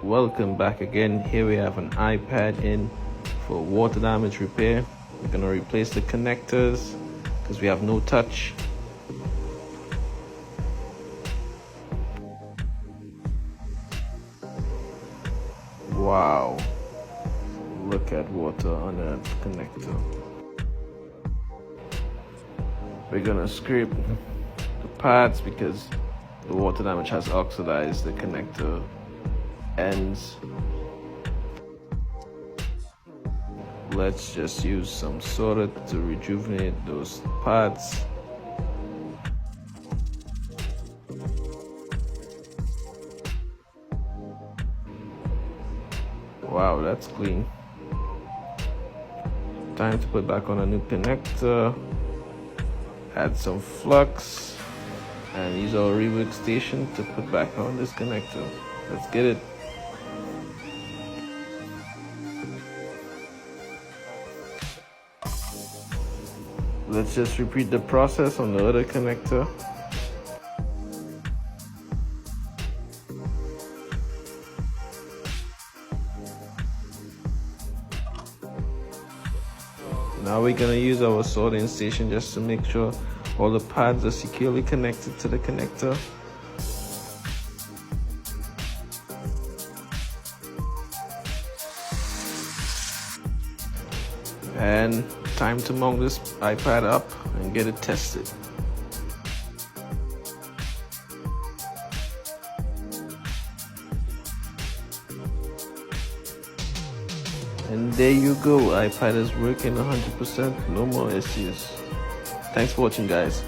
Welcome back again. Here we have an iPad in for water damage repair. We're going to replace the connectors because we have no touch. Wow, look at water on that connector. We're going to scrape the pads because the water damage has oxidized the connector ends. Let's just use some soda to rejuvenate those pads. Wow, that's clean. Time to put back on a new connector, add some flux, and use our rework station to put back on this connector. Let's get it. Let's just repeat the process on the other connector. Now we're gonna use our soldering station just to make sure all the pads are securely connected to the connector. And time to mount this iPad up and get it tested. And there you go, iPad is working 100%, no more issues. Thanks for watching, guys.